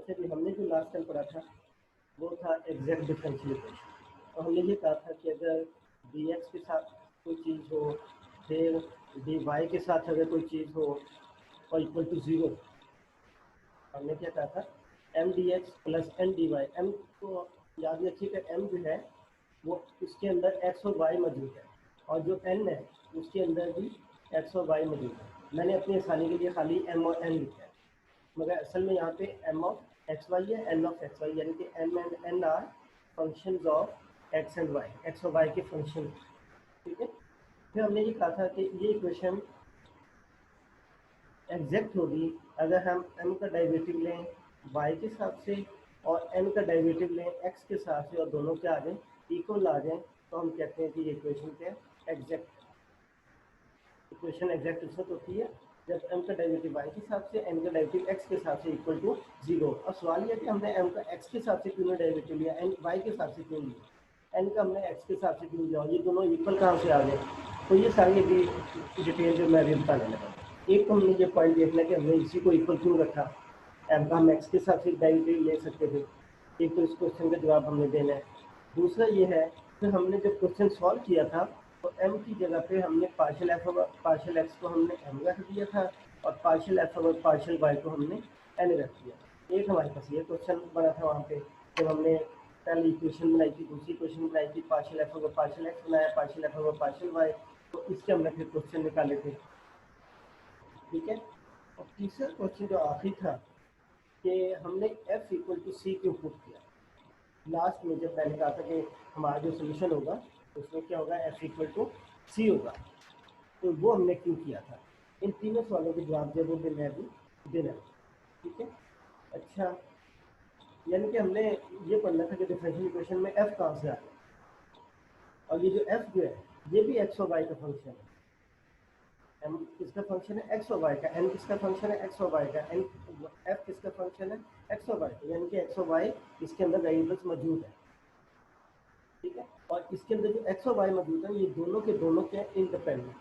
अच्छा जी, हमने जो लास्ट टाइम पढ़ा था वो था एग्जैक्ट डिफरेंशियल इक्वेशन। और हमने ये कहा था कि अगर डी एक्स के साथ कोई चीज़ हो, फिर डी वाई के साथ अगर कोई चीज़ हो और इक्वल टू ज़ीरो, हमने क्या कहा था, m D x plus n d y. M को याद रखिएगा, एम जो है वो उसके अंदर एक्स और वाई मौजूद है, और जो एन है उसके अंदर भी एक्स और वाई मौजूद है। मैंने अपनी आसानी के लिए खाली एम और एन लिखा है, मगर असल में यहाँ पे एम ऑफ एक्स वाई है, एन ऑफ एक्स वाई, यानी कि m and n are functions of x and y, x और वाई के फंक्शन। ठीक है, फिर हमने ये कहा था कि ये इक्वेशन एग्जैक्ट होगी अगर हम m का डेरिवेटिव लें y के हिसाब से और n का डेरिवेटिव लें x के हिसाब से, और दोनों क्या आ जाए, इक्वल आ जाए, तो हम कहते हैं कि ये इक्वेशन क्या है, एग्जैक्ट। इक्वेशन एग्जैक्ट उस वक्त होती है जब m का डेरिवेटिव y के हिसाब से, n का डेरिवेटिव x के हिसाब से इक्वल टू जीरो। और सवाल यह कि हमने m का x के हिसाब से क्यों डेरिवेटिव लिया, n y के हिसाब से क्यों लिया, n का हमने x के हिसाब से क्यों लिया, ये दोनों इक्वल कहाँ से आ गए। तो ये सारी अभी डिटेल जो मैं अभी बताने लगा। एक तो हमने ये पॉइंट देखना है कि हमने इसी को इक्वल क्यों रखा, m का हम x के हिसाब से डेरिवेटिव ले सकते थे। एक तो इस क्वेश्चन का जवाब हमने देना है। दूसरा ये है कि हमने जब क्वेश्चन सॉल्व किया था तो m की जगह पे हमने पार्शियल एफ और पार्शियल एक्स को हमने m रख दिया था, और पार्शियल एफ और पार्शियल वाई को हमने n रख दिया। एक हमारे पास ये क्वेश्चन बना था वहाँ पे, जब हमने पहली इक्वेशन बनाई थी, दूसरी इक्वेशन बनाई थी, पार्शियल एफ और पार्शियल एक्स बनाया, पार्शियल एफ और पार्शियल वाई, तो इसके हमने फिर क्वेश्चन निकाले थे। ठीक है, और तीसरा क्वेश्चन जो आखिरी था कि हमने f इक्वल टू सी क्यों पुट किया। लास्ट में जब मैंने कहा था कि हमारा जो सोल्यूशन होगा उसमें क्या होगा, f इक्वल टू सी होगा, तो वो हमने क्यों किया था। इन तीनों सवालों के जवाब जो भी मैं अभी देना है। ठीक है, अच्छा, यानी कि हमने ये पढ़ना था कि डिफरेंशियल इक्वेशन में f कहाँ से आ गया, और ये जो f जो है ये भी x और y का फंक्शन है। m किसका फंक्शन है, x और y का, n किसका फंक्शन है, x और y का, n f किसका फंक्शन है, x और y का, यानी कि x और y इसके अंदर वेरिएबल्स मौजूद है। ठीक है, और इसके अंदर जो x और y मौजूद है ये दोनों के इंडिपेंडेंट,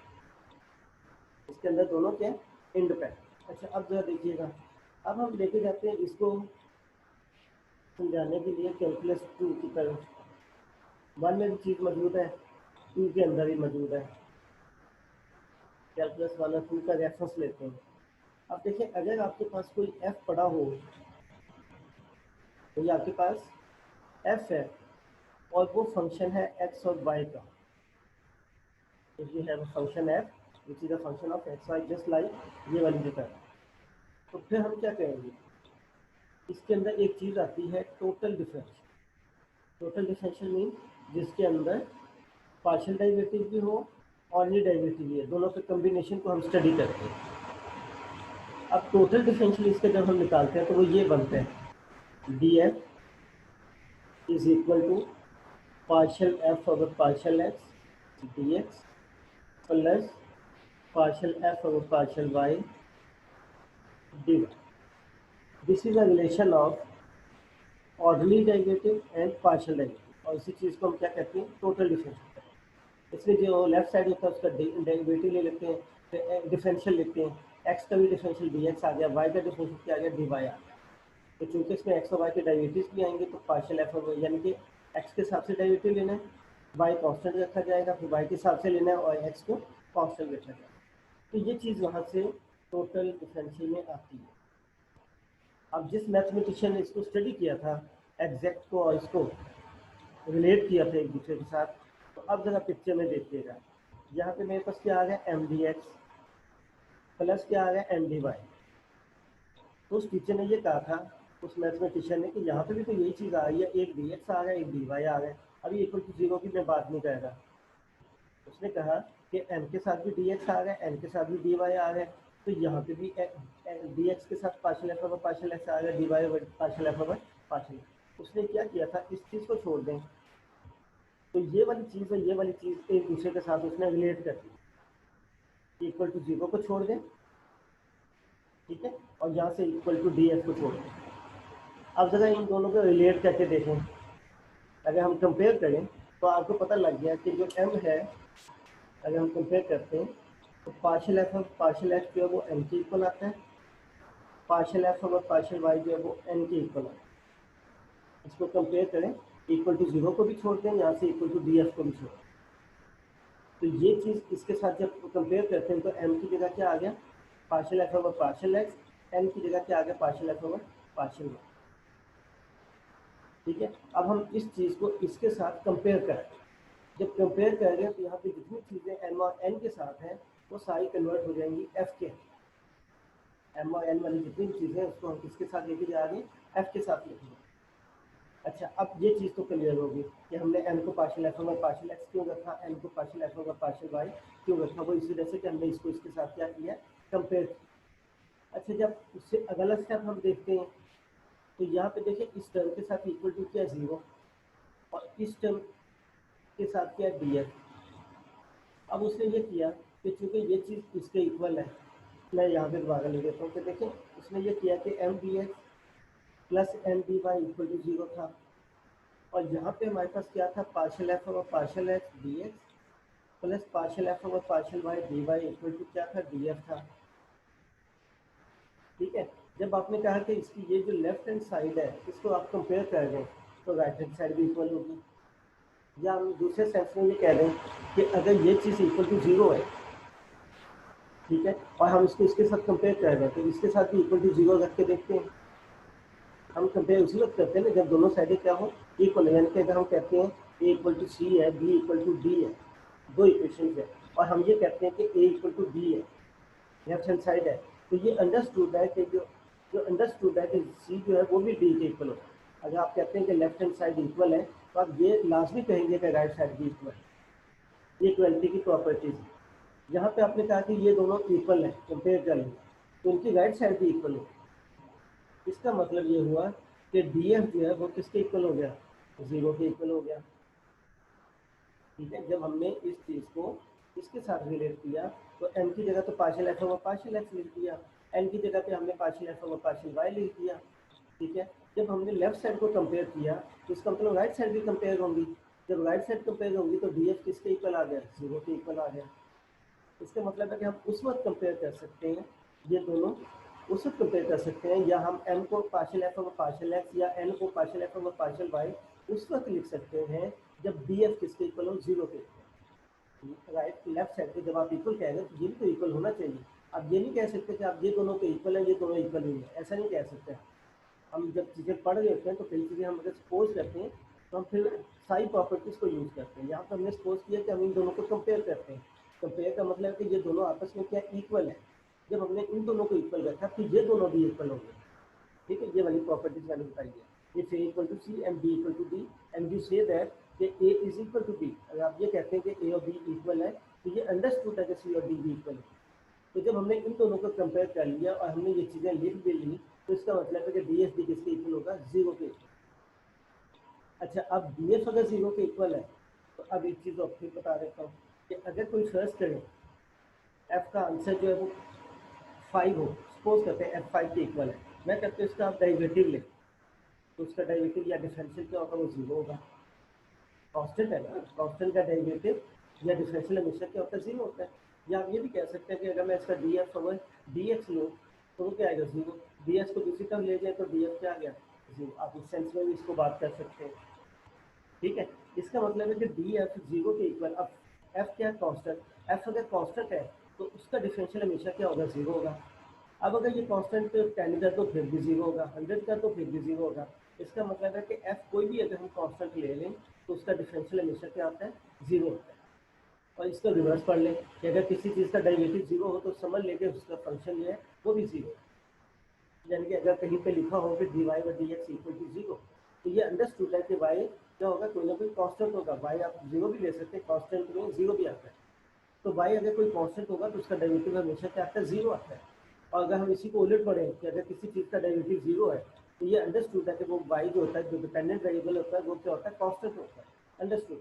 इसके अंदर दोनों के इंडिपेंडेंट। अच्छा, अब जरा देखिएगा, अब हम लेके जाते हैं इसको समझाने के लिए कैलकुलस 2 की तरफ। 1 में भी चीज़ मौजूद है, 2 के अंदर ही मौजूद है। कैलकुलस 1 और 2 का रेफरेंस लेते हैं। अब देखिए, अगर आपके पास कोई f पड़ा हो, तो ये आपके पास f है और वो फंक्शन है x और y का। If you have a function f which is a function of x y just like ये वाली जगह, तो फिर हम क्या करेंगे, इसके अंदर एक चीज़ आती है total differential. Total differential mean जिसके अंदर पार्शियल डेरिवेटिव भी हो और ये डेरिवेटिव भी है, दोनों के कम्बिनेशन को हम स्टडी करते हैं। अब टोटल डिफरेंशियल इसके जब हम निकालते हैं तो वो ये बनते हैं, d f is equal to partial F over partial x D x plus partial f over partial y dy. This is a relation of ordinary derivative and partial derivative, और इसी चीज़ को हम क्या कहते हैं, टोटल डिफरेंशियल। इसमें जो left side होता है उसका डेरिवेटिव ले लेते हैं, फिर डिफरेंशियल लेते हैं, x का भी डिफरेंशियल dx आ गया, y का डिफरेंशियल क्या आ गया, dy आ गया। तो चूँकि इसमें x और y के डेरिवेटिव्स भी आएंगे तो पार्शियल एफ और यानी कि x के हिसाब से डेरिवेटिव लेना है, y कांस्टेंट रखा जाएगा, फिर y के हिसाब से लेना है और x को कांस्टेंट रखा जाएगा। तो ये चीज़ वहाँ से टोटल डिफरेंशियल में आती है। अब जिस मैथमेटिशियन ने इसको स्टडी किया था, एग्जैक्ट को और इसको रिलेट किया था एक दूसरे के साथ, तो अब ज़रा पिक्चर में देखिएगा, यहाँ पे मेरे पास क्या आ गया, एम डी एक्स प्लस क्या आ गया, एम डी वाई। तो उस टीचर ने ये कहा था, उस मैथमेटिशियन ने, कि यहाँ पे भी तो यही चीज़ आ रही है, एक डी एक्स आ गया, एक डी वाई आ गया। अभी इक्वल टू जीरो की मैं बात नहीं कर रहा। उसने कहा कि n के साथ भी dx आ गया, n के साथ भी dy आ गया, तो यहाँ पे भी dx के साथ partial F over partial X आ गया, dy over partial F over partial. उसने क्या किया था, इस चीज़ को छोड़ दें तो ये वाली चीज़ है, ये वाली चीज़ एक दूसरे के साथ उसने रिलेट कर दी। इक्वल टू जीरो को छोड़ दें, ठीक है, और यहाँ से इक्वल टू डी एफ को छोड़ दें। अब ज़रा इन दोनों को रिलेट करके देखें, अगर हम कंपेयर करें तो आपको पता लग गया कि जो m है, अगर हम कंपेयर करते हैं तो पार्शियल एफ और पार्शियल एक्स जो है वो m के इक्वल आता है, पार्शियल एफ और पार्शियल वाई जो है वो एन के इक्वल है। इसको कंपेयर करें, इक्वल टू 0 को भी छोड़ दें, यहाँ से इक्वल टू डी एफ को भी छोड़ दें। तो ये चीज़ इसके साथ जब कंपेयर करते हैं तो एम की जगह क्या आ गया, partial F over partial x, n की जगह क्या आ गया, partial F over partial y. ठीक है, अब हम इस चीज़ को इसके साथ कंपेयर करें। जब कंपेयर करेंगे तो यहाँ पे जितनी चीज़ें एम और एन के साथ हैं वो सारी कन्वर्ट हो जाएंगी एफ के। एम और एन वाली जितनी चीज़ें हैं उसको हम किसके साथ लेके जाएंगे, एफ के साथ लेके जाएंगे। अच्छा, अब ये चीज़ तो क्लियर होगी कि हमने एम को partial F over partial X क्यों रखा, एन को partial F over partial Y क्यों रखा, वो इसी वजह से कि हमने इसको इसके साथ क्या किया, कंपेयर। अच्छा, जब उससे अगला स्टेप हम देखते हैं तो यहाँ पे देखिए इस टर्म के साथ इक्वल टू क्या 0 और इस टर्म के साथ क्या डी एफ। अब उसने ये किया कि चूंकि ये चीज़ इसके इक्वल है, मैं यहाँ पे दोबारा ले लेता हूँ कि देखें उसने ये किया कि M D x plus M D Y equal to 0 था, और यहाँ पे हमारे पास क्या था, partial F over partial x D x plus partial F over partial Y D Y equal to क्या था, डी एफ था। ठीक है, जब आपने कहा कि इसकी ये जो लेफ्ट हैंड साइड है इसको आप कंपेयर कर दें तो राइट हैंड साइड भी इक्वल होगी, या हम दूसरे सेंस में ये कह दें कि अगर ये चीज़ इक्वल टू 0 है, ठीक है, और हम इसको इसके साथ कंपेयर कर रहे हैं तो इसके साथ भी इक्वल टू 0 रख के देखते हैं। हम कंपेयर उसी वक्त करते हैं ना जब दोनों साइडें क्या हो, इक्वल है। यानी कि अगर हम कहते हैं ए इक्वल टू सी है, बी इक्वल टू डी है, दो इक्वेशन है, और हम ये कहते हैं कि ए इक्वल टू बी है, लेफ्ट हैंड साइड है, तो ये अंडरस्टूड है कि जो अंडरस्टूड है कि सी जो है वो भी डी के इक्वल हो। अगर आप कहते हैं कि लेफ्ट हैंड साइड इक्वल है तो आप ये लाजमी कहेंगे कि राइट साइड भी इक्वल है। ये इक्वलिटी की प्रॉपर्टीज है। यहाँ पे आपने कहा कि ये दोनों इक्वल है, कंपेयर कर लेंगे तो उनकी राइट साइड भी इक्वल हो। इसका मतलब ये हुआ कि डी एफ जो है वो किसके इक्वल हो गया, 0 के इक्वल हो गया। ठीक है, जब हमने इस चीज़ को इसके साथ रिलेट किया तो एम की जगह तो partial F over partial X लिख दिया, एन की जगह पे हमने partial F over partial Y लिख दिया। ठीक है, जब हमने लेफ्ट साइड को कंपेयर किया तो इसका मतलब राइट साइड भी कंपेयर होंगी। जब राइट साइड कंपेयर होंगी तो डी एफ किसके इक्वल आ गया, 0 के इक्वल आ गया। इसका मतलब है कि हम उस वक्त कंपेयर कर सकते हैं, ये दोनों उस वक्त कंपेयर कर सकते हैं, या हम m को partial F over partial X या n को partial F over partial Y उस वक्त लिख सकते हैं जब डी एफ किसके इक्वल हो, 0 के इक्वल। राइट लेफ्ट साइड पे जब आप इक्वल कहेंगे तो ये भी तो इक्वल होना चाहिए। आप ये नहीं कह सकते कि आप ये दोनों के इक्वल है, ये दोनों इक्वल नहीं है, ऐसा नहीं कह सकते। हम जब चीज़ें पढ़ रहे होते हैं तो कई चीज़ें हम अगर सपोज करते हैं तो हम फिर सारी प्रॉपर्टीज़ को यूज़ करते हैं। यहाँ पर हमने सपोज किया कि हम इन दोनों को कंपेयर करते हैं। कंपेयर का मतलब है कि ये दोनों आपस में क्या इक्वल है। जब हमने इन दोनों को इक्वल रखा तो ये दोनों भी इक्वल होंगे। ठीक है, ये वाली प्रॉपर्टीज मैंने बताई है। If A equal to C and B equal to D and you say that कि A is equal to B, अगर आप ये कहते हैं कि ए और बी इक्वल है तो ये अंडरस्टूड है कि सी और डी भी इक्वल है। तो जब हमने इन दोनों को कंपेयर कर लिया और हमने ये चीज़ें लिख भी ली तो इसका मतलब है कि डी एफ भी किसके इक्वल होगा, 0 के इक्वल। अच्छा, अब डी एफ अगर 0 के इक्वल है तो अब एक चीज़ और फिर बता देता हूँ कि अगर कोई फर्स्ट करें एफ का आंसर जो है वो 5 हो, सपोज करते हैं एफ 5 के इक्वल है, मैं कहते हैं इसका आप डेरिवेटिव लें तो उसका डेरिवेटिव या डिफरेंशियल क्या होगा, वो 0 होगा। कांस्टेंट है ना, कांस्टेंट का डेरिवेटिव या डिफरेंशियल हमेशा क्या होता है, 0 होता है। या आप ये भी कह सकते हैं कि अगर मैं इसका D F over D x लूँ तो वो क्या आएगा, 0। डी एक्स को दूसरी तरफ ले जाए तो डी एफ क्या आ गया, 0। आप इस सेंस में भी इसको बात कर सकते हैं। ठीक है, इसका मतलब है कि डी एफ 0 के इक्वल। अब एफ क्या है, कांस्टेंट। एफ अगर कांस्टेंट है तो उसका डिफरेंशियल हमेशा क्या होगा, 0 होगा। अब अगर ये कांस्टेंट 10 का तो फिर भी 0 होगा, 100 का तो फिर भी 0 होगा। इसका मतलब है कि एफ कोई भी अगर हम कांस्टेंट ले लें तो उसका डिफरेंशियल हमेशा क्या आता है, 0 होता है। और इसका रिवर्स पढ़ लें कि अगर किसी चीज़ का डेरिवेटिव 0 हो तो समझ लेंगे उसका फंक्शन जो है वो भी 0 है। यानी कि अगर कहीं पे लिखा हो कि डी वाई और डी एक्स इक्वल टू 0 तो ये अंडरस्टूड है कि वाई क्या होगा, कोई ना कोई कांस्टेंट होगा। वाई आप 0 भी ले सकते हैं, कांस्टेंट में 0 भी आता है। तो वाई अगर कोई कांस्टेंट होगा तो उसका डेरिवेटिव हमेशा क्या आता है, 0 आता है। और अगर हम इसी को उलट पढ़ें कि अगर किसी चीज़ का डेरिवेटिव 0 है तो ये अंडरस्टूड है कि वो वाई जो होता है, जो डिपेंडेंट वेरिएबल होता है, वो क्या होता है, कांस्टेंट होता है। अंडरस्टूड।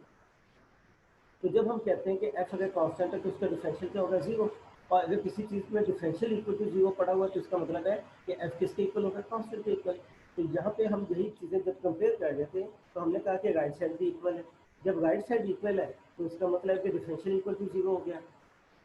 तो जब हम कहते हैं कि एफ अगर कांस्टेंट है तो उसका डिफरेंशियल क्या होगा, 0। और अगर किसी चीज़ में डिफरेंशियल इक्वल टू 0 पड़ा हुआ है तो इसका मतलब है कि एफ किसके इक्वल होगा, कांस्टेंट के इक्वल। तो यहाँ पे हम यही चीज़ें जब कंपेयर कर रहे थे तो हमने कहा कि राइट साइड भी इक्वल है। जब राइट साइड इक्वल है तो इसका मतलब है कि डिफरेंशियल इक्वल टू 0 हो गया।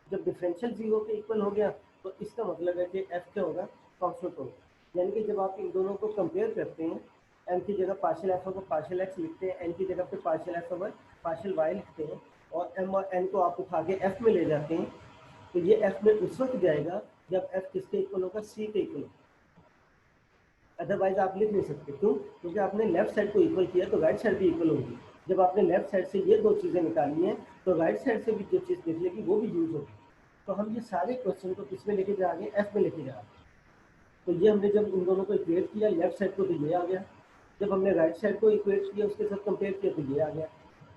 जब डिफरेंशियल 0 के इक्वल हो गया तो इसका मतलब है कि एफ क्या होगा, कांस्टेंट होगा। यानी कि जब आप इन दोनों को कंपेयर करते हैं, एम की जगह partial F over partial X लिखते हैं, एन की जगह पे partial F over partial Y लिखते हैं, और एम और एन को आप उठा के एफ में ले जाते हैं, तो ये एफ में उस वक्त जाएगा जब एफ किसके इक्वल होगा, सी के इक्वल होगा। अदरवाइज आप लिख नहीं सकते, क्यों? क्योंकि आपने लेफ्ट साइड को इक्वल किया तो राइट साइड भी इक्वल होगी। जब आपने लेफ्ट साइड से ये दो चीज़ें निकाली हैं तो राइट साइड से भी जो चीज़ निकलेगी वो भी यूज होगी। तो हम ये सारे क्वेश्चन को किस में लेके जा रहे हैं, एफ में लेके जा रहे हैं। तो ये हमने जब इन दोनों को इक्वेट किया लेफ्ट साइड को तो ये आ गया, जब हमने राइट साइड को इक्वेट किया उसके साथ कंपेयर किया तो ये आ गया।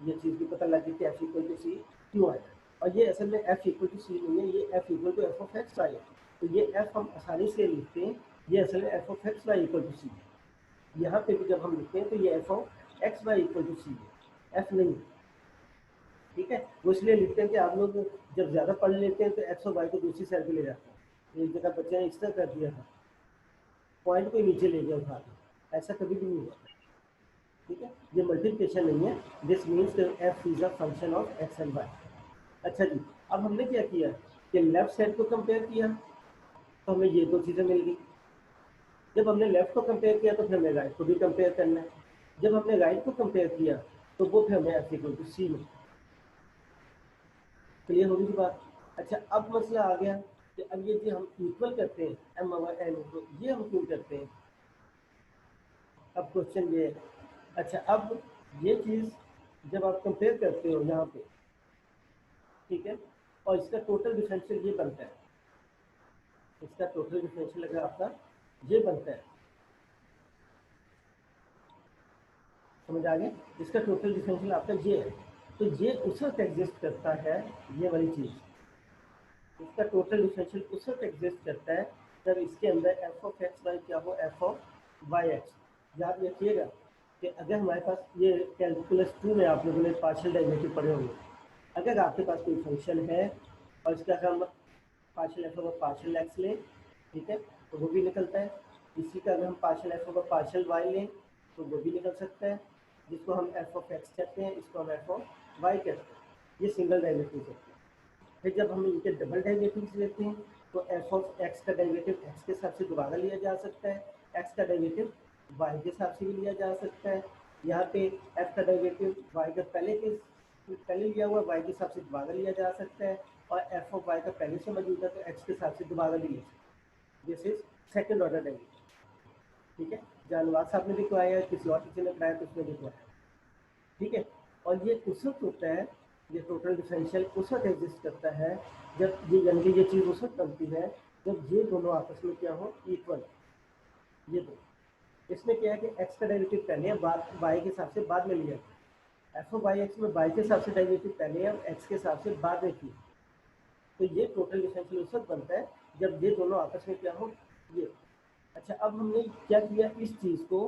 ये चीज़ भी पता लग गई कि एफ इक्वल टू सी क्यों आया। और ये असल में एफ इक्वल टू सी नहीं है, ये F equal to F of x Y है। तो ये एफ हम आसानी से लिखते हैं, ये असल में F of x Y equal to C है। यहाँ पे भी जब हम लिखते हैं तो ये F of x Y equal to C है, एफ नहीं है। ठीक है, वो इसलिए लिखते हैं कि आप लोग जब ज़्यादा पढ़ लेते हैं तो एक्स और वाई को दूसरी साइड पे ले जाते हैं। एक जगह बच्चे ने इस तरह कर दिया था, पॉइंट को नीचे ले गया उठा के, ऐसा कभी भी नहीं हुआ। ठीक है, ये मल्टीप्लिकेशन नहीं है, this means F is a function of x and Y. अच्छा जी, अब हमने क्या किया कि लेफ्ट साइड को कंपेयर किया तो हमें ये दो चीज़ें मिल गई। जब हमने लेफ्ट को कंपेयर किया तो फिर हमें राइट को भी कंपेयर करना है। जब हमने राइट को कंपेयर किया तो वो फिर हमें एफ इक्वल टू सी में। क्लियर होगी की बात? अच्छा, अब मसला आ गया कि अब ये जो हम इक्वल करते हैं एम ओवर एन को, ये हम क्यों करते हैं? अब क्वेश्चन ये है। अच्छा, अब ये चीज़ जब आप कंपेयर करते हो यहाँ पे, ठीक है, और इसका टोटल डिफरेंशियल ये बनता है, इसका टोटल डिफरेंशियल अगर आपका ये बनता है, समझ आ गया? इसका टोटल डिफरेंशियल आपका ये है, तो ये उस वक्त एग्जिस्ट करता है, ये वाली चीज़, इसका टोटल डिफरेंशियल उस वक्त एग्जिस्ट करता है जब इसके अंदर एफ ऑफ एक्स वाई क्या हो, एफ ऑफ वाई एक्स। याद रखिएगा कि अगर हमारे पास ये कैलकुलस 2 में आप लोगों ने पार्शियल डेरिवेटिव पढ़े होंगे, अगर आपके पास कोई फंक्शन है और इसका हम partial F over partial x लें, ठीक है, तो वो भी निकलता है। इसी का अगर हम partial F over partial Y लें तो वो भी निकल सकता है, जिसको हम एफ ऑफ एक्स कहते हैं, इसको हम एफ ऑफ वाई कहते हैं। ये सिंगल डेरिवेटिव होते हैं। फिर जब हम इनके डबल डेरिवेटिव्स लेते हैं तो एफ ऑफ एक्स का डेरिवेटिव एक्स के हिसाब से दोबारा लिया जा सकता है, एक्स का डेरिवेटिव वाई के हिसाब से भी लिया जा सकता है। यहाँ पे एफ का डेरिवेटिव वाई का पहले लिया हुआ वाई के हिसाब से दोबारा लिया जा सकता है, और एफ ऑफ वाई का पहले से मौजूद है तो एक्स के हिसाब से दोबारा लिया सकता है। This is second order derivative. ठीक है, जानवाज साहब ने भी कराया, किसी और किसी ने कराया तो उसने भी कराया। ठीक है, और ये उस वक्त होता है, ये टोटल डिफरेंशियल उस वक्त एग्जिस्ट करता है जब ये, यानी कि ये चीज़ उस वक्त बनती है जब ये दोनों आपस में क्या हो, इक्वल। ये दो, इसमें क्या है कि एक्स का डेरिवेटिव पहले है, बाद वाई के हिसाब से बाद में लिया है। एफ ऑफ वाई एक्स में वाई के हिसाब से डेरिवेटिव पहले है और एक्स के हिसाब से बाद में किया। तो ये टोटल डिफरेंशियल उस वक्त बनता है जब ये दोनों आपस में क्या हो, ये। अच्छा, अब हमने क्या किया, इस चीज़ को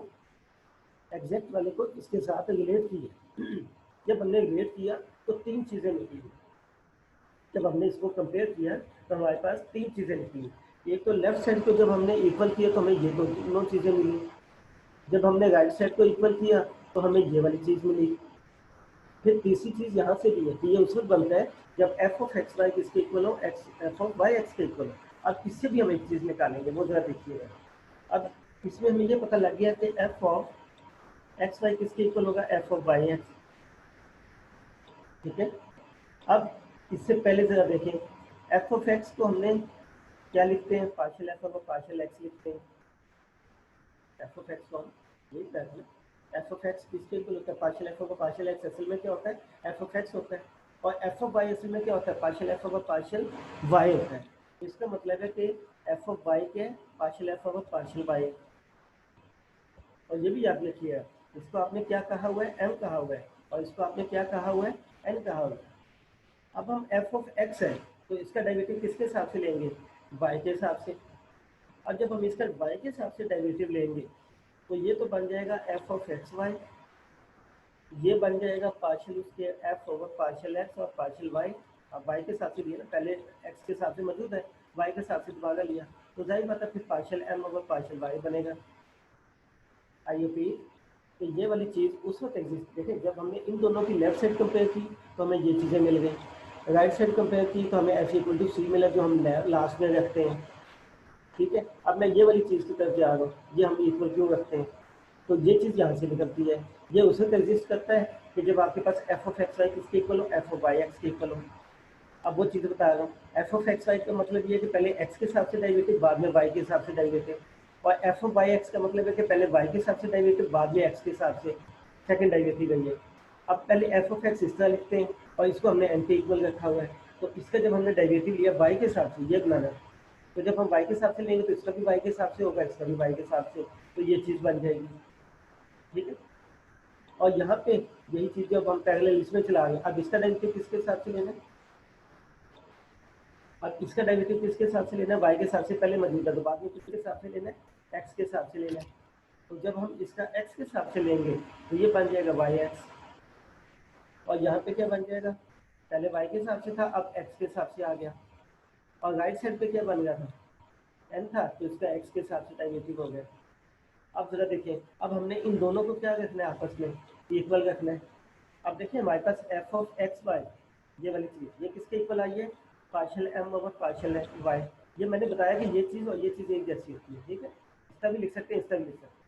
एग्जैक्ट वाले को इसके साथ रिलेट किया। जब हमने रिलेट किया तो तीन चीज़ें निकली। जब हमने इसको कंपेयर किया तो हमारे पास तीन चीज़ें निकली। एक तो लेफ्ट साइड को जब हमने इक्वल किया तो हमें ये दोनों चीज़ें मिली। जब हमने राइट साइड को इक्वल किया तो हमें ये वाली चीज़ मिली। फिर तीसरी चीज़ यहाँ से भी है कि ये उस वक्त बनता है जब एफ ऑफ एक्स वाई किसके इक्वल हो, एफ ऑफ वाई एक्स के इक्वल हो। अब इससे भी हम एक चीज़ निकालेंगे, वो जरा देखिएगा। अब इसमें हमें ये पता लग गया कि एफ ऑफ एक्स वाई किसके इक्वल होगा, एफ ऑफ वाई एक्स। ठीक है, अब इससे पहले जरा देखें, एफ ऑफ एक्स को हमने क्या लिखते हैं, पार्शियल एफ और पार्शियल एक्स लिखते हैं। एफ ऑफ एक्स को हम यही कहते हैं, एफ ऑफ एक्स किसके इक्वल होता है, पार्शियल एफ और पार्शियल एक्स। असल में क्या होता है, एफ ऑफ एक्स होता है, और एफ ऑफ वाई असल में क्या होता है, पार्शियल एफ और पार्शियल वाई होता है। इसका मतलब है कि एफ ऑफ वाई के पार्शियल एफ और पार्शियल वाई। और ये भी याद रखिए, इसको आपने क्या कहा हुआ है, एम कहा हुआ है, और इसको आपने क्या कहा हुआ है, एन कहा हुआ है। अब हम एफ ऑफ एक्स है तो इसका डेरिवेटिव किसके हिसाब से लेंगे, वाई के हिसाब से। और जब हम इसका वाई के हिसाब से डेरिवेटिव लेंगे तो ये तो बन जाएगा एफ ऑफ एक्स वाई, ये बन जाएगा पार्शियल उसके एफ ओवर पार्शियल एक्स और पार्शियल वाई। अब वाई के हिसाब से लिया ना, पहले एक्स के हिसाब से मौजूद है, वाई के हिसाब से दोबारा लिया, तो जाहिर बात है फिर partial M over partial Y बनेगा। आई पी, तो ये वाली चीज़ उस वक्त एग्जिस्ट, देखें जब हमने इन दोनों की लेफ्ट साइड कंपेयर की तो हमें ये चीज़ें मिल गई, राइट साइड कंपेयर की तो हमें एफ इक्वल टू सी मिला जो हम लास्ट में रखते हैं। ठीक है। अब मैं ये वाली चीज़ की तरफ जा रहा हूँ, ये हम इक्वल क्यों रखते हैं, तो ये चीज़ यहाँ से निकलती है, ये उस वक्त एग्जिस्ट करता है कि जब आपके पास एफ ऑफ एक्स वाई किसके इक्वल हो, एफ ऑफ वाई एक्स के इक्वल हो। अब वो चीज़ बता रहा हूँ, एफ ऑफ एक्स वाई का मतलब ये है कि पहले एक्स के हिसाब से डेरिवेटिव, बाद में वाई के हिसाब से डेरिवेटिव, और एफ ऑफ वाई एक्स का मतलब है कि पहले वाई के हिसाब से डेरिवेटिव, बाद में एक्स के हिसाब से सेकंड डेरिवेटिव गई है। अब पहले एफ ऑफ एक्स इस तरह लिखते हैं और इसको हमने एन के इक्वल रखा हुआ है, तो इसका जब हमने डेरिवेटिव लिया वाई के हिसाब से, ये बनाना है, तो जब हम वाई के हिसाब से लेंगे तो इसका भी वाई के हिसाब से होगा, इसका भी वाई के हिसाब से, तो ये चीज़ बन जाएगी। ठीक है। और यहाँ पे यही चीज़ जब हम पैरेलल इसमें चला रहे हैं, अब इसका डेरिवेटिव किसके हिसाब से लेना है, अब इसका डेरिवेटिव किसके हिसाब से लेना है, वाई के हिसाब से पहले मौजूदा, तो बाद में किसके हिसाब से लेना है, एक्स के हिसाब से लेना है। तो जब हम इसका एक्स के हिसाब से लेंगे तो ये बन जाएगा वाई एक्स, और यहाँ पे क्या बन जाएगा, पहले वाई के हिसाब से था, अब एक्स के हिसाब से आ गया, और राइट साइड पे क्या बन गया था, एन था, तो इसका एक्स के हिसाब से डेरिवेटिव हो गया। अब जरा देखें, अब हमने इन दोनों को क्या रखना है, आपस में इक्वल रखना है। अब देखिए हमारे पास एफ ऑफ एक्स वाई, ये वाली चीज़, ये किसके इक्वल आई है, partial M over partial Y. ये मैंने बताया कि ये चीज़ और ये चीज़ एक जैसी होती है। ठीक है, इसका भी लिख सकते हैं, इसका भी लिख सकते हैं।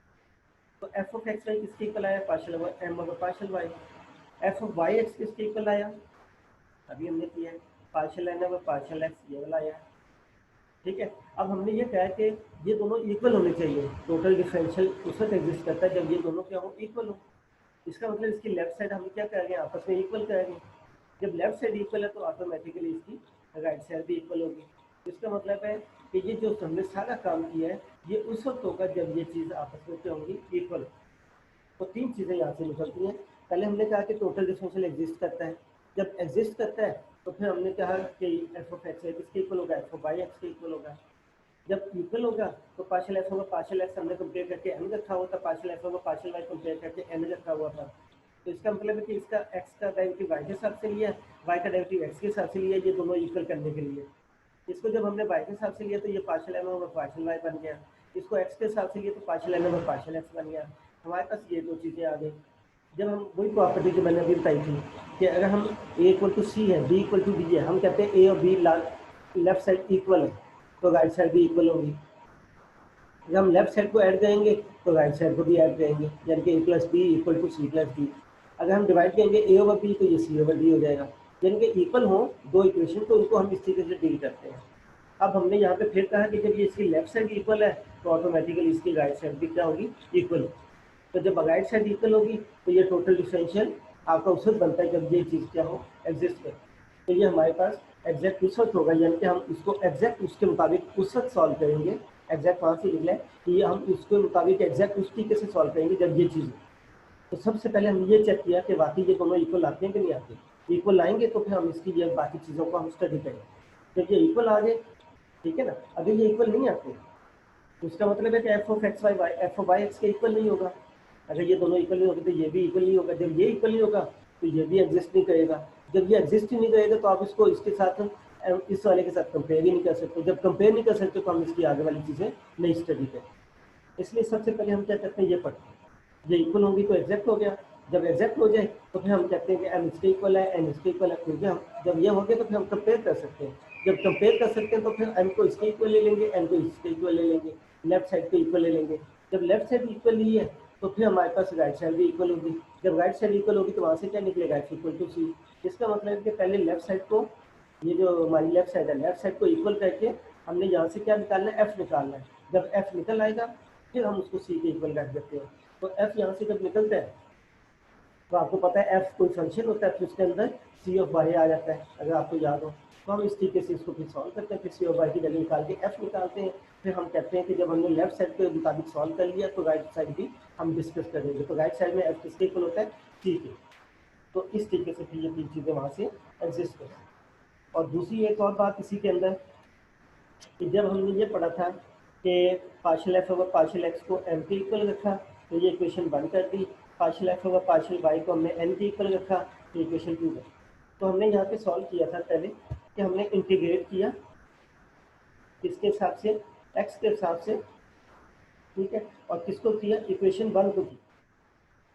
तो एफ ऑफ एक्स वाई किसके इक्वल आया, partial M over partial Y. F of Y X किसके इक्वल आया, अभी हमने किया है, partial N over partial X, ये वाला आया। ठीक है। अब हमने ये कहा कि ये दोनों इक्वल होने चाहिए, टोटल डिफरेंशियल उस वक्त एग्जिस्ट करता है जब ये दोनों क्या हो, इक्वल हो। इसका मतलब इसकी लेफ्ट साइड हम क्या करेंगे, आपस में इक्वल करेंगे। जब लेफ्ट साइड इक्वल है तो ऑटोमेटिकली इसकी राइट साइड भी इक्वल होगी। इसका मतलब है कि ये जो हमने सारा काम किया है ये उस वक्त होगा जब ये चीज़ आपस में क्या होंगी, इक्वल। तो तीन चीज़ें यहाँ से निकलती हैं। पहले हमने कहा कि टोटल डिफरेंशियल एग्जिस्ट करता है, जब एग्जिस्ट करता है तो फिर हमने कहा कि एफ ऑफ एक्स किसके इक्वल होगा, एफ ऑफ वाई एक्स के इक्वल होगा। जब इक्वल होगा तो पार्शियल एफ होगा, पार्शियल एक्स हमने कंपेयर करके एन रखा हुआ था, पार्शियल एफ होगा, पार्शियल वाई कंपेयर करके एन रखा हुआ था। तो इसका मतलब है कि इसका एक्स का डेरिवेटिव वाई के हिसाब से लिया, वाई का डेरिवेटिव एक्स के हिसाब से लिया, ये दोनों इक्वल करने के लिए। इसको जब हमने वाई के हिसाब से लिया तो ये partial M over partial Y बन गया, इसको एक्स के हिसाब से लिया तो partial M over partial X बन गया। हमारे पास ये दो चीज़ें आ गई। जब हम वही प्रॉपर्टी जो मैंने अभी बताई थी कि अगर हम ए इक्वल टू सी है, बी इक्वल टू डी है, हम कहते हैं ए और बी लेफ्ट साइड इक्वल है तो राइट साइड भी इक्वल होगी। जब हम लेफ्ट साइड को ऐड करेंगे तो राइट साइड को भी ऐड करेंगे, यानी कि A plus B equal to C plus D. अगर हम डिवाइड करेंगे ए ओवर बी तो ये सी ओवर डी हो जाएगा, यानी कि इक्वल हो दो इक्वेशन तो उनको हम इस तरीके से डील करते हैं। अब हमने यहाँ पे फिर कहा कि जब ये इसकी लेफ्ट साइड इक्वल है तो ऑटोमेटिकली इसकी राइट साइड भी क्या होगी, इक्वल। तो जब राइट साइड इक्वल होगी तो ये टोटल डिफरेंशियल आपका उस वक्त बनता है जब ये चीज़ क्या हो, एग्जिस्ट करे। तो ये हमारे पास एग्जैक्ट उस वक्त होगा, यानी कि हम इसको एग्जैक्ट उसके मुताबिक उस वक्त सॉल्व करेंगे। एग्जैक्ट वहाँ से निकले कि ये हम उसके मुताबिक एग्जैक्ट उस तरीके से सॉल्व करेंगे जब ये चीज़। तो सबसे पहले हम ये चेक किया कि वाकई ये दोनों इक्वल आते हैं कि नहीं आते। इक्वल आएंगे तो फिर हम इसकी ये बाकी चीज़ों को हम स्टडी करेंगे। जब ये इक्वल आ गए, ठीक है ना, अगर ये इक्वल नहीं आते तो इसका मतलब है कि F of x Y Y F of Y X के इक्वल नहीं होगा। अगर ये दोनों इक्वल नहीं होगा तो ये भी इक्वल नहीं होगा, जब ये इक्वल नहीं होगा तो ये भी एग्जिस्ट नहीं करेगा। जब ये एग्जिस्ट ही नहीं करेगा तो आप इसको इसके साथ इस वाले के साथ कंपेयर ही नहीं कर सकते। जब कंपेयर नहीं कर सकते तो हम इसकी आगे वाली चीज़ें नहीं स्टडी करें। इसलिए सबसे पहले हम क्या करते हैं, ये पढ़ते हैं, ये इक्वल होंगी तो एग्जैक्ट हो गया। जब एग्जैक्ट हो जाए तो फिर हम कहते हैं कि एम इसके इक्वल है, एन इसके इक्वल है, क्योंकि हम जब ये हो गया तो फिर हम कंपेयर कर सकते हैं। जब कंपेयर कर सकते हैं तो फिर एम को इसके इक्वल ले लेंगे, एन को इसके इक्वल ले लेंगे, लेफ्ट साइड को इक्वल ले लेंगे। जब लेफ्ट साइड इक्वल ली है तो फिर हमारे पास राइट साइड भी इक्वल होगी। जब राइट साइड इक्वल होगी तो वहाँ से क्या निकलेगा, एफ इक्वल टू सी। इसका मतलब है कि पहले लेफ्ट साइड को, ये जो हमारी लेफ्ट साइड है, लेफ्ट साइड को इक्वल करके हमने यहाँ से क्या निकालना है, एफ निकालना है। जब एफ निकल आएगा फिर हम उसको सी के इक्वल रख देते हैं। तो एफ यहाँ से जब निकलता है तो आपको पता है एफ कोई फंक्शन होता है, फिर उसके अंदर सी ऑफ वाई आ जाता है, अगर आपको याद हो। तो हम इस तरीके से इसको फिर सॉल्व करते हैं, फिर सी ऑफ वाई की वैल्यू निकाल के एफ निकालते हैं। फिर हम कहते हैं कि जब हमने लेफ्ट साइड के मुताबिक सॉल्व कर लिया तो राइट साइड भी हम डिस्कस करेंगे। तो राइट साइड में एफ किसके इक्वल होता है, सी के। तो इस तरीके से फिर ये तीन चीज़ें वहाँ से एग्जिस्ट करें। और दूसरी एक और बात इसी के अंदर कि जब हमने ये पढ़ा था कि partial F over partial X को एम के इक्वल रखा तो ये इक्वेशन 1 कर दी, partial F over partial Y को हमने एन के इक्वल रखा तो इक्वेशन 2 है। तो हमने यहाँ पे सॉल्व किया था पहले कि हमने इंटीग्रेट किया किसके हिसाब से, एक्स के हिसाब से, ठीक है, और किसको किया, इक्वेशन 1 को की।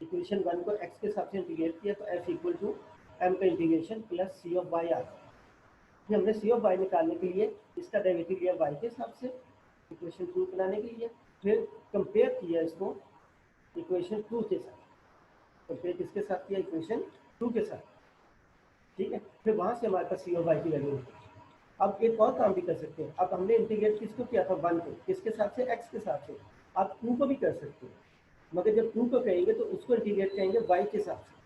इक्वेशन 1 को एक्स के हिसाब से इंटीग्रेट किया तो एफ इक्वल टू एम का integration plus C of Y आ गया। फिर हमने सी ऑफ वाई निकालने के लिए इसका डेरिवेटिव लिया वाई के हिसाब से, इक्वेशन 2 बनाने के लिए, फिर कंपेयर किया इसको इक्वेशन 2 के साथ, कंपेयर किसके साथ किया, इक्वेशन 2 के साथ, ठीक है। फिर वहां से हमारे पास सी और वाई की वैल्यू निकली। अब एक और काम भी कर सकते हैं, अब हमने इंटीग्रेट किसको किया था, 1 को, किसके साथ से, x के साथ से, आप 2 को भी कर सकते हैं, मगर जब 2 को कहेंगे तो उसको इंटीग्रेट करेंगे y के साथ से,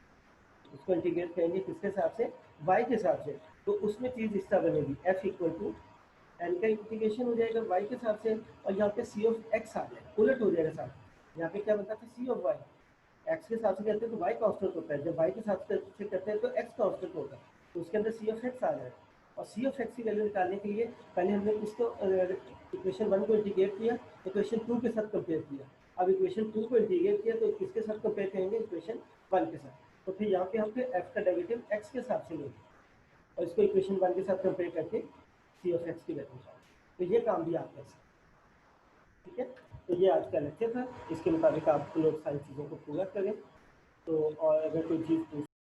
उसको इंटीग्रेट करेंगे किसके साथ से, y के साथ से, तो उसमें चीज़ इस तरह बनेगी, f इक्वल टू एन का इंटीग्रेशन हो जाएगा y के साथ से, और यहाँ पे सी ऑफ एक्स आ जाएगा, उलट हो जाएगा साथ, यहाँ पे क्या बनता था, सी ऑफ वाई, एक्स के साथ से करते हैं तो y कांस्टेंट होता है, जब y के साथ से करते हैं तो x कांस्टेंट होता है, तो उसके अंदर सी ऑफ एक्स आ जाएगा। और सी ऑफ एक्स की वैल्यू निकालने के लिए पहले हमने इसको इक्वेशन 1 को इंटीग्रेट किया, इक्वेशन 2 के साथ कंपेयर किया, अब इक्वेशन 2 को इंटीग्रेट किया तो किसके साथ कंपेयर करेंगे, इक्वेशन 1 के साथ, तो फिर यहाँ पे हम फिर f का डेरिवेटिव x के साथ से लेंगे और इसको इक्वेशन 1 के साथ कंपेयर करके सी ऑफ एक्स की वैल्यू निकालेंगे। तो ये काम भी आप कर सकते हैं, ठीक है। तो ये आज का लेक्चर था, इसके मुताबिक आप लोग सारी चीज़ों को पूरा करें। तो और अगर कोई चीज़